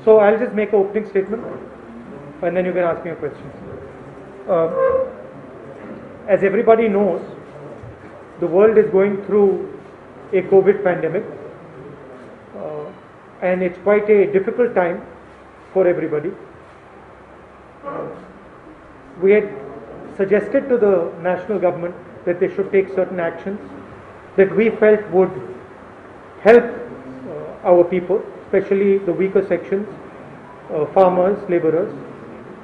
So I'll just make an opening statement and then you can ask me your questions. As everybody knows, the world is going through a COVID pandemic and it's quite a difficult time for everybody. We had suggested to the national government that they should take certain actions that we felt would help our people, especially the weaker sections, farmers, laborers.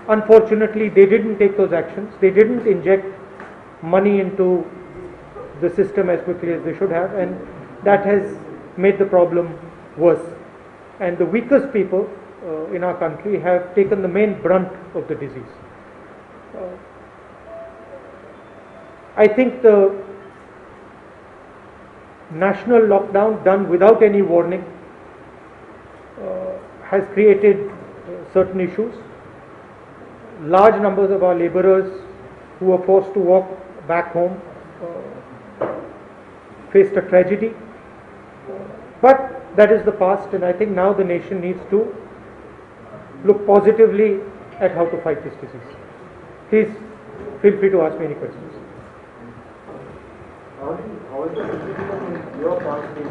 Unfortunately, they didn't take those actions. They didn't inject money into the system as quickly as they should have, and that has made the problem worse. And the weakest people in our country have taken the main brunt of the disease. I think the national lockdown done without any warning has created certain issues. Large numbers of our laborers who were forced to walk back home faced a tragedy. But that is the past, and I think now the nation needs to look positively at how to fight this disease. Please feel free to ask me any questions. How is the situation in your party?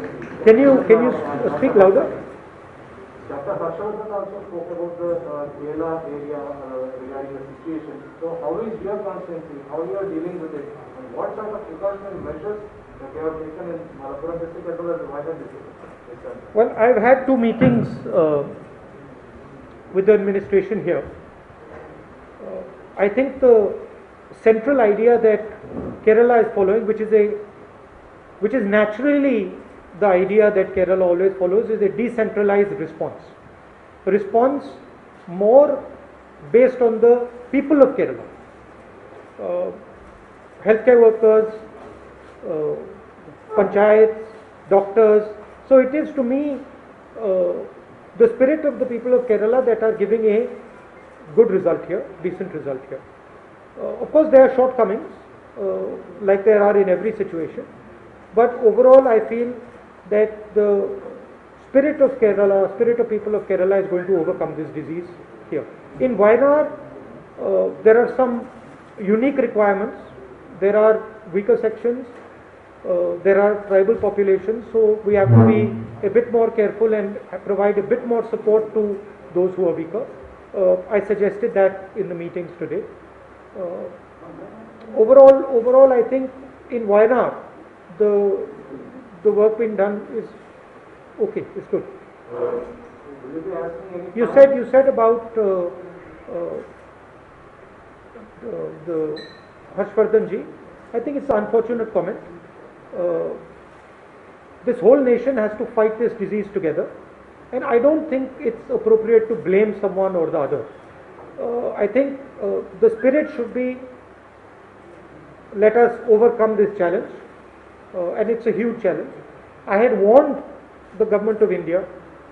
Can you speak louder? Dr. Harshavardhan also spoke about the Kerala area regarding the situation. So how is your constituency? How you are dealing with it? And what sort of precautionary measures that you have taken in Malappuram district as well as the Vizag district? Well, I've had two meetings with the administration here. I think the central idea that Kerala is following, which is naturally the idea that Kerala always follows, is a decentralized response. A response more based on the people of Kerala. Healthcare workers, panchayats, doctors. So it is to me the spirit of the people of Kerala that are giving a good result here, decent result here. Of course there are shortcomings like there are in every situation, but overall I feel that the spirit of Kerala, spirit of people of Kerala is going to overcome this disease here. In Wayanad, there are some unique requirements. There are weaker sections, there are tribal populations, so we have to be a bit more careful and provide a bit more support to those who are weaker. I suggested that in the meetings today. Overall, I think in Wayanad, the work being done is okay, it's good. You said about the Harshvardhan ji. I think it's an unfortunate comment. This whole nation has to fight this disease together, and I don't think it's appropriate to blame someone or the other. I think the spirit should be, let us overcome this challenge, and it's a huge challenge. I had warned the government of India,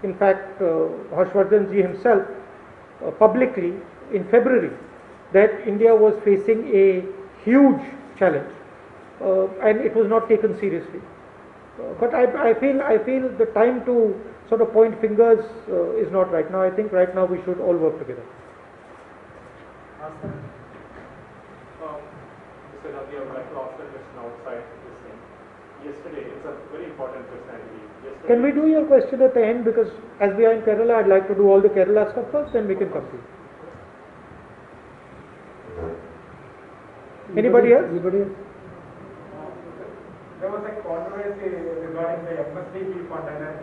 in fact Harshvardhan ji himself publicly in February, that India was facing a huge challenge and it was not taken seriously. But I feel the time to sort of point fingers is not right now. I think right now we should all work together. Mr. Ravi, I would like to ask a question outside this thing. Yesterday, it's a very important personality. Can we do your question at the end, because as we are in Kerala, I'd like to do all the Kerala stuff first, then we can come to you. Anybody else? There was a controversy regarding the MSDP container.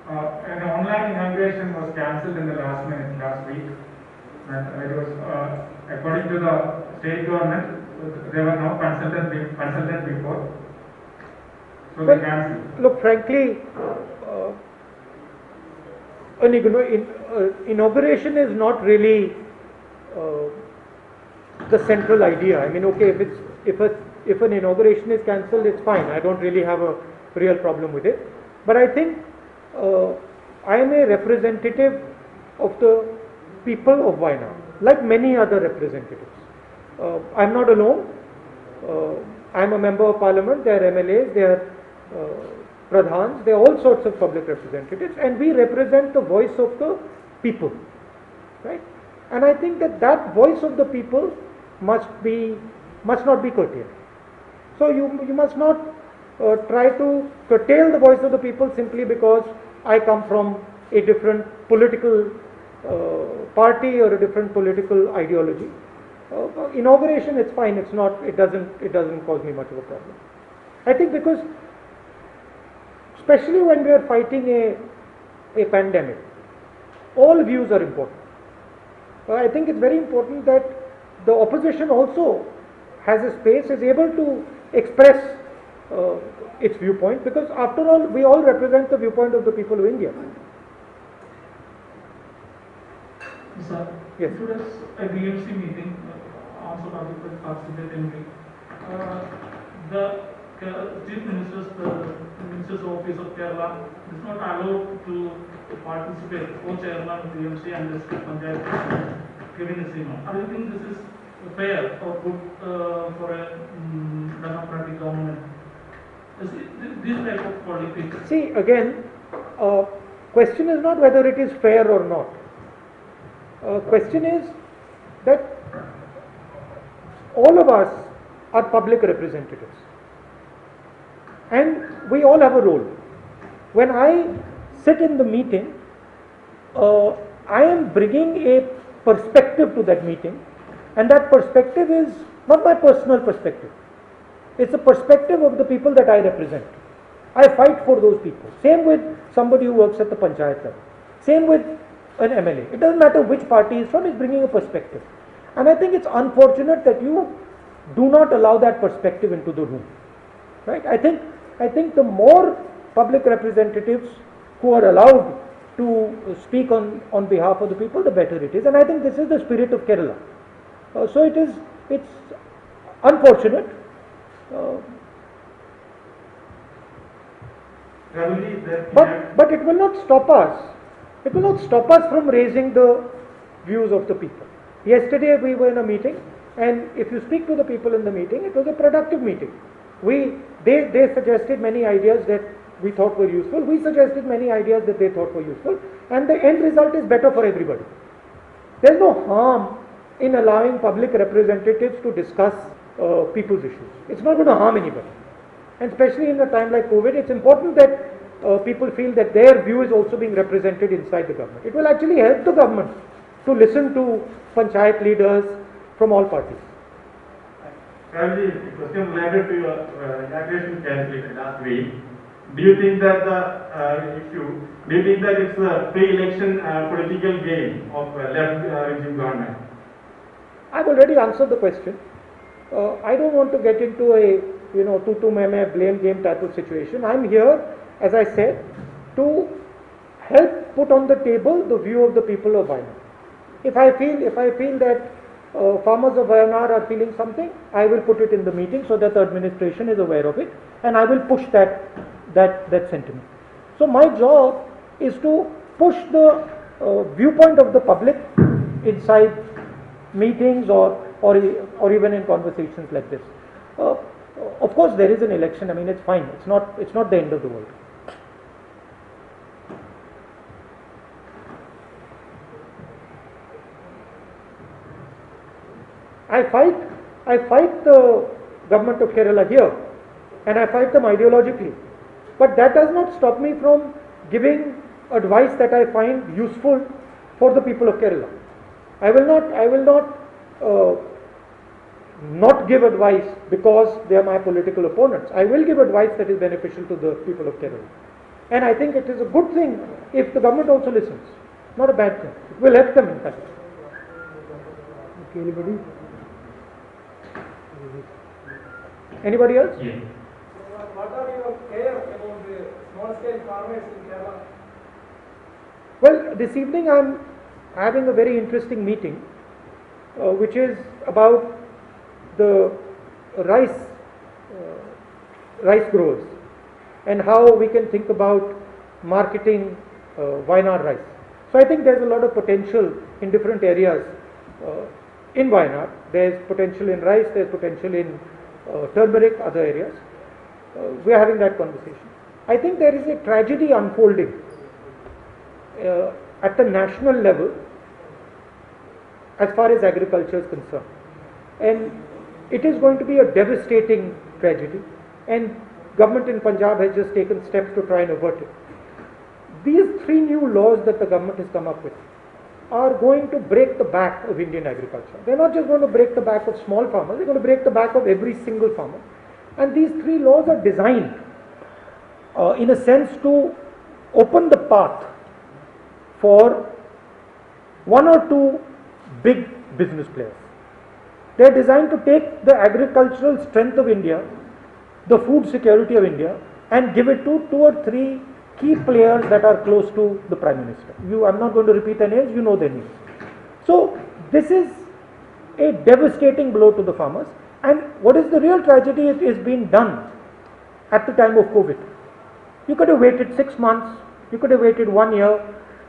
An online inauguration was cancelled in the last minute last week, and it was according to the state government. There were no consultants before, so they cancelled. Look, frankly, an inauguration is not really the central idea. I mean, okay, if an inauguration is cancelled, it's fine. I don't really have a real problem with it. But I think I am a representative of the people of Wayanad, like many other representatives. I'm not alone. I'm a member of parliament. There are MLAs. There are pradhans, there are all sorts of public representatives, and we represent the voice of the people, right? And I think that that voice of the people must not be curtailed. So you must not try to curtail the voice of the people simply because I come from a different political party or a different political ideology. Inauguration, it's fine. It doesn't cause me much of a problem. I think because, especially when we are fighting a pandemic, all views are important. I think it's very important that the opposition also has a space, is able to express its viewpoint, because after all, we all represent the viewpoint of the people of India. Sir, Yes. today's BMC meeting, also participated in it. The Chief Minister's Office of Kerala is not allowed to participate, co-chairman of BMC and the Panchayat giving a signal. I don't think this is fair or good for a democratic government. This type of politics. See, again, question is not whether it is fair or not. Question is that all of us are public representatives, and we all have a role. When I sit in the meeting, I am bringing a perspective to that meeting, and that perspective is not my personal perspective. It's a perspective of the people that I represent. I fight for those people. Same with somebody who works at the panchayat level. Same with an MLA. It doesn't matter which party he's from, he's bringing a perspective. And I think it's unfortunate that you do not allow that perspective into the room. Right? I think the more public representatives who are allowed to speak on behalf of the people, the better it is. And I think this is the spirit of Kerala. So it's unfortunate. But it will not stop us. It will not stop us from raising the views of the people. Yesterday we were in a meeting, and if you speak to the people in the meeting, it was a productive meeting. They suggested many ideas that we thought were useful. We suggested many ideas that they thought were useful, and the end result is better for everybody. There is no harm in allowing public representatives to discuss people's issues. It's not going to harm anybody. And especially in a time like COVID, it's important that people feel that their view is also being represented inside the government. It will actually help the government to listen to panchayat leaders from all parties. Currently, the question related to your inauguration cancellation last week. Do you think that do you think that it's a pre-election political game of left regime government? I've already answered the question. I don't want to get into a tutu meme blame game type of situation. I'm here, as I said, to help put on the table the view of the people of Wayanad. If I feel that farmers of Wayanad are feeling something, I will put it in the meeting so that the administration is aware of it, and I will push that sentiment. So my job is to push the viewpoint of the public inside meetings or even in conversations like this. Of course, there is an election. I mean, it's fine. It's not the end of the world. I fight the government of Kerala here, and I fight them ideologically. But that does not stop me from giving advice that I find useful for the people of Kerala. I will not give advice because they are my political opponents. I will give advice that is beneficial to the people of Kerala. And I think it is a good thing if the government also listens. Not a bad thing. It will help them, in fact. Okay, anybody else? Yes. What are your care about the small-scale farmers in Kerala? Well, this evening I'm having a very interesting meeting, which is about the rice growers and how we can think about marketing Wayanad rice. So I think there's a lot of potential in different areas in Wayanad. There's potential in rice, there's potential in turmeric, other areas. We are having that conversation. I think there is a tragedy unfolding at the national level as far as agriculture is concerned. And it is going to be a devastating tragedy, and government in Punjab has just taken steps to try and avert it. These 3 new laws that the government has come up with are going to break the back of Indian agriculture. They're not just going to break the back of small farmers, they're going to break the back of every single farmer. And these 3 laws are designed in a sense to open the path for 1 or 2 big business players. They are designed to take the agricultural strength of India, the food security of India, and give it to 2 or 3 key players that are close to the Prime Minister. I'm not going to repeat their names, you know their names. So this is a devastating blow to the farmers. And what is the real tragedy? It is being done at the time of COVID. You could have waited 6 months, you could have waited 1 year,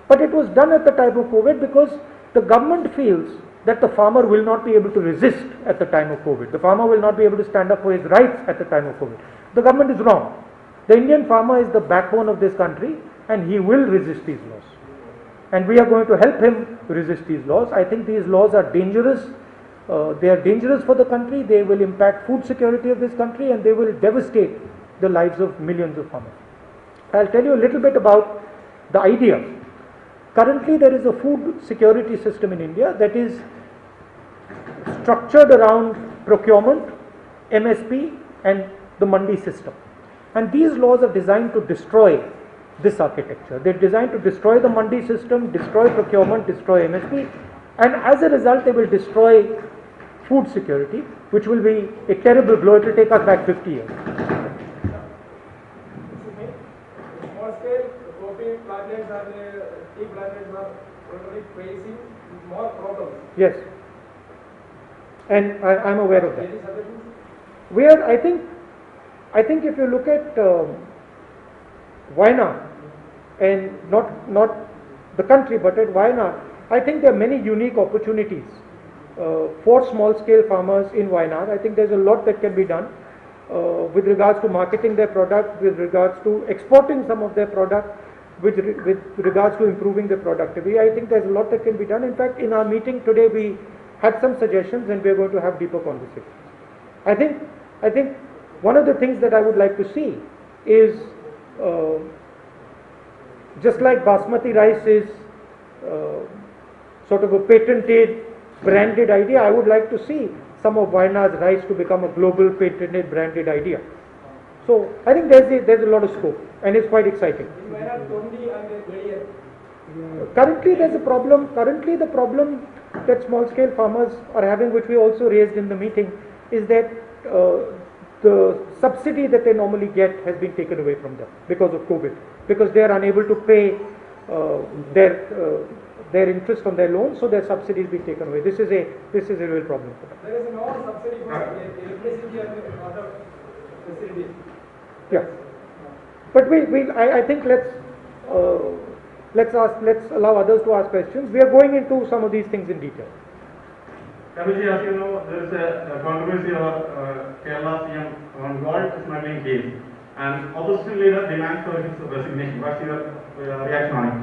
but it was done at the time of COVID because the government feels that the farmer will not be able to resist at the time of COVID. The farmer will not be able to stand up for his rights at the time of COVID. The government is wrong. The Indian farmer is the backbone of this country, and he will resist these laws. And we are going to help him resist these laws. I think these laws are dangerous. They are dangerous for the country. They will impact food security of this country, and they will devastate the lives of millions of farmers. I'll tell you a little bit about the idea. Currently, there is a food security system in India that is structured around procurement, MSP, and the mandi system. And these laws are designed to destroy this architecture. They're designed to destroy the mandi system, destroy procurement, destroy MSP, and as a result, they will destroy food security, which will be a terrible blow. It will take us back 50 years. Small scale coffee plantations and tea plantations are already facing more problems. Yes. And I'm aware of that. Any suggestions? We are, I think if you look at Wayanad, and not the country, but at Wayanad, I think there are many unique opportunities for small scale farmers in Wayanad. I think there's a lot that can be done with regards to marketing their product, with regards to exporting some of their product, with regards to improving their productivity. I think there's a lot that can be done. In fact, in our meeting today, we had some suggestions, and we're going to have deeper conversations. I think one of the things that I would like to see is just like basmati rice is sort of a patented, branded idea, I would like to see some of Wayanad's rice to become a global, patented, branded idea. So I think there's a lot of scope, and it's quite exciting. In Wayanad, Tondi and Gadiyan. Currently, there's a problem. Currently, the problem that small-scale farmers are having, which we also raised in the meeting, is that the subsidy that they normally get has been taken away from them because of COVID, because they are unable to pay their interest on their loans, so their subsidy is being taken away. This is a real problem for them. There is no subsidy for electricity and other facilities. Yeah, but I think let's allow others to ask questions. We are going into some of these things in detail. Kabirji, as you know, there is a controversy over Kerala CM on gold smuggling case, and opposition leader demands for his resignation. What's your reaction on it?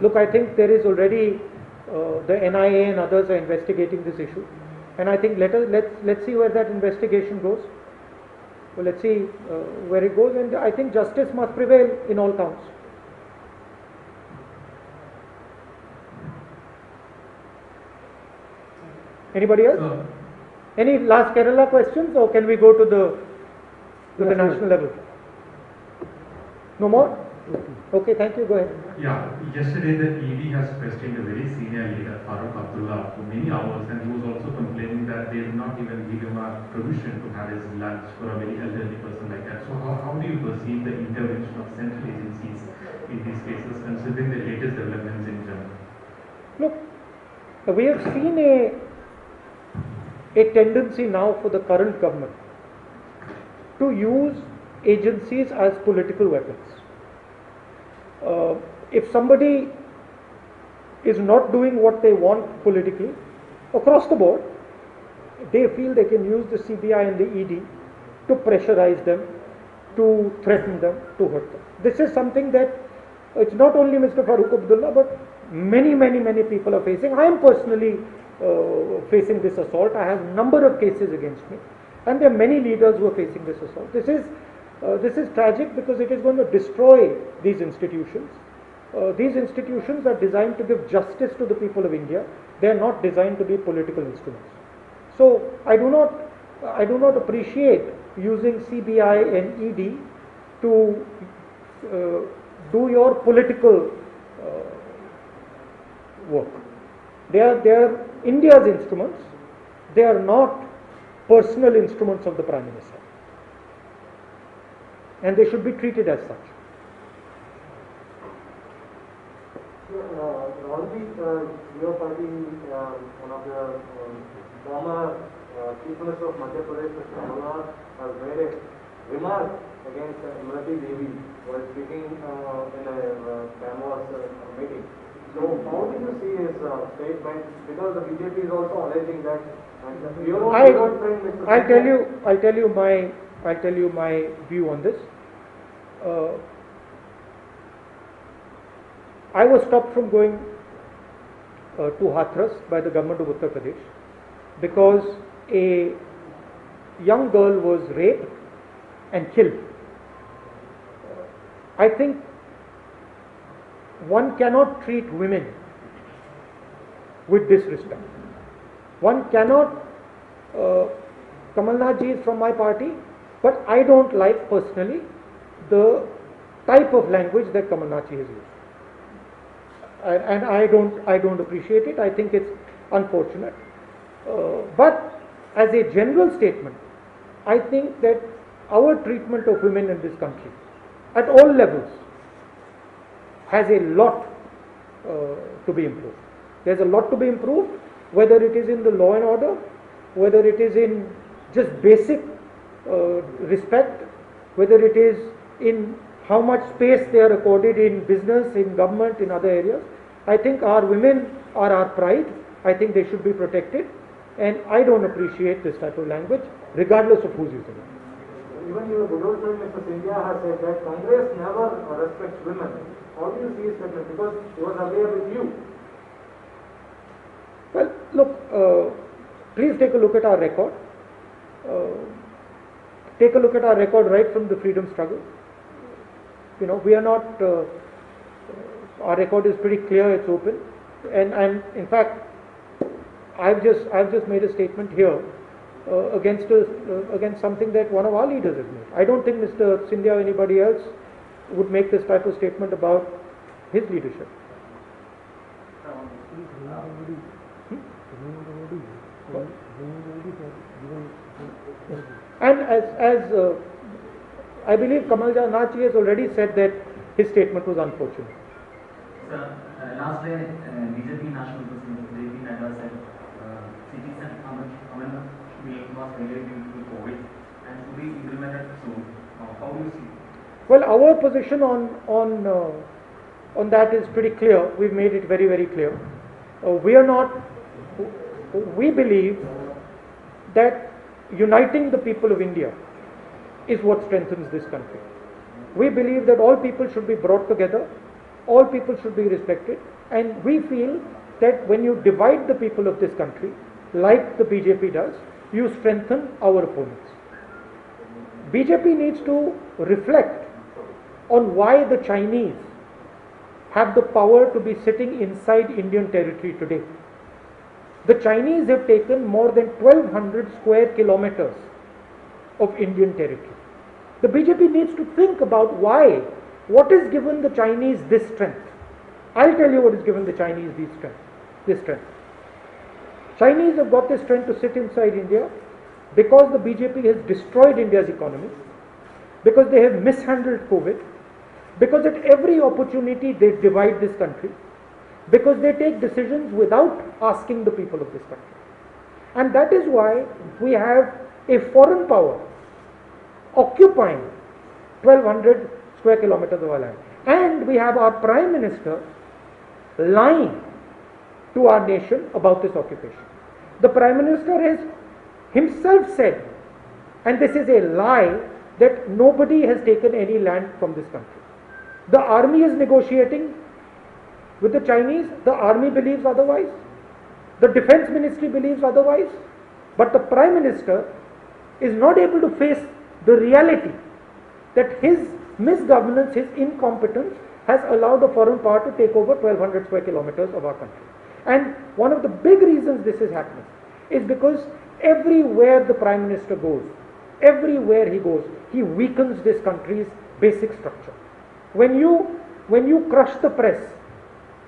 Look, I think there is already the NIA and others are investigating this issue, and I think let's see where that investigation goes. Well, let's see where it goes, and I think justice must prevail in all counts. Anybody else? Any last Kerala questions, or can we go to the national level? No more? Okay, thank you. Go ahead. Yeah, yesterday the ED has questioned a very senior leader, Farooq Abdullah, for many hours, and he was also complaining that they did not even give him a provision to have his lunch for a very elderly person like that. So how do you perceive the intervention of central agencies in these cases, considering the latest developments in Jammu? Look, we have seen a tendency now for the current government to use agencies as political weapons. If somebody is not doing what they want politically, across the board, they feel they can use the CBI and the ED to pressurize them, to threaten them, to hurt them. This is something that it's not only Mr. Farooq Abdullah, but many people are facing. I am personally facing this assault. I have a number of cases against me, and there are many leaders who are facing this assault. This is tragic because it is going to destroy these institutions. These institutions are designed to give justice to the people of India. They are not designed to be political instruments. So I do not appreciate using CBI and ED to do your political work. They are India's instruments. They are not personal instruments of the Prime Minister, and they should be treated as such. Already, your party, one of the former Chief Minister of Madhya Pradesh, Mr. Amarnath, has made a remark against Imrati Devi while speaking in a canvas meeting. So how do you see his statement? Because the BJP is also alleging that. And your own friend, Mr. I'll tell you my view on this. I was stopped from going to Hathras by the government of Uttar Pradesh because a young girl was raped and killed. I think one cannot treat women with disrespect. One cannot, Kamal Nath ji is from my party, but I don't like personally the type of language that Kamal Nath ji has used. And I don't appreciate it. I think it's unfortunate. But as a general statement, I think that our treatment of women in this country, at all levels, has a lot to be improved. There's a lot to be improved, whether it is in the law and order, whether it is in just basic respect, whether it is in how much space they are accorded in business, in government, in other areas. I think our women are our pride. I think they should be protected, and I don't appreciate this type of language, regardless of who's using it. Even your good old friend Mr. Scindia has said that Congress never respects women. How do you see his statement? Because he was aware with you. Well, look, please take a look at our record. Take a look at our record right from the freedom struggle. You know, we are not, our record is pretty clear, it's open. And in fact, I've just made a statement here against something that one of our leaders has made. I don't think Mr. Scindia or anybody else would make this type of statement about his leadership. And as I believe Kamal Nath ji has already said that his statement was unfortunate. Sir, last day BJP National President JP Nadda said cities and amendment bill was related to COVID and to be implemented soon. How do you see? Well, our position on that is pretty clear. We've made it very clear. We believe that uniting the people of India is what strengthens this country. We believe that all people should be brought together, all people should be respected, and we feel that when you divide the people of this country, like the BJP does, you strengthen our opponents. BJP needs to reflect on why the Chinese have the power to be sitting inside Indian territory today. The Chinese have taken more than 1200 square kilometers of Indian territory. The BJP needs to think about why, what has given the Chinese this strength. I'll tell you what has given the Chinese this strength. Chinese have got this strength to sit inside India because the BJP has destroyed India's economy, because they have mishandled COVID, because at every opportunity they divide this country, because they take decisions without asking the people of this country. And that is why we have a foreign power occupying 1200 square kilometers of our land. And we have our Prime Minister lying to our nation about this occupation. The Prime Minister has himself said, and this is a lie, that nobody has taken any land from this country. The army is negotiating with the Chinese, the army believes otherwise, the defense ministry believes otherwise, but the Prime Minister is not able to face the reality that his misgovernance, his incompetence has allowed a foreign power to take over 1200 square kilometers of our country. And one of the big reasons this is happening is because everywhere the Prime Minister goes, everywhere he goes, he weakens this country's basic structure. When you crush the press,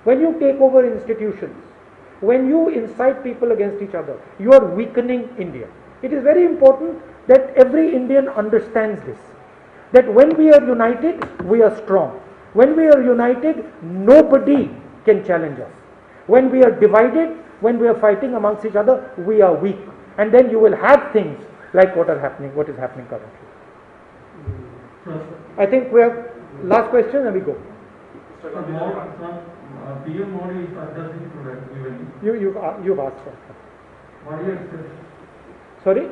when you take over institutions, when you incite people against each other, you are weakening India. It is very important that every Indian understands this, that when we are united, we are strong. When we are united, nobody can challenge us. When we are divided, when we are fighting amongst each other, we are weak. And then you will have things like what is happening currently. I think we have last question and we go. PM Modi is addressing today evening. You've asked for. What do you expect? Sorry?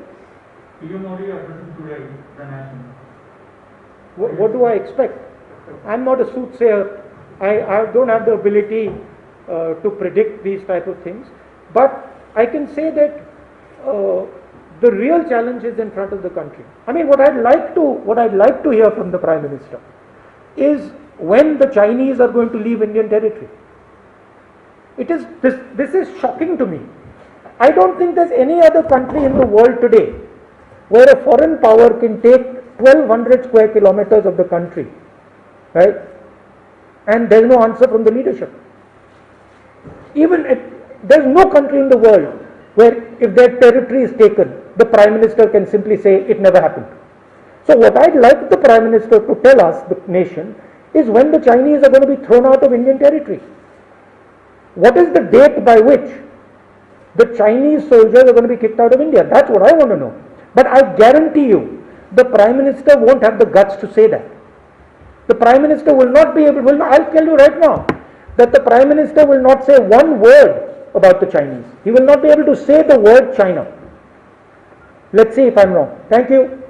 PM Modi addressing today the nation. What do I expect? I'm not a soothsayer. I don't have the ability to predict these type of things. But I can say that the real challenge is in front of the country. I mean, what I'd like to hear from the Prime Minister is when the Chinese are going to leave Indian territory. This is shocking to me. I don't think there's any other country in the world today where a foreign power can take 1200 square kilometers of the country, right? And there's no answer from the leadership. There's no country in the world where if their territory is taken, the Prime Minister can simply say it never happened. So what I'd like the Prime Minister to tell us, the nation, is when the Chinese are going to be thrown out of Indian territory. What is the date by which the Chinese soldiers are going to be kicked out of India? That's what I want to know. But I guarantee you, the Prime Minister won't have the guts to say that. The Prime Minister will not be able, I'll tell you right now, that the Prime Minister will not say one word about the Chinese. He will not be able to say the word China. Let's see if I'm wrong. Thank you.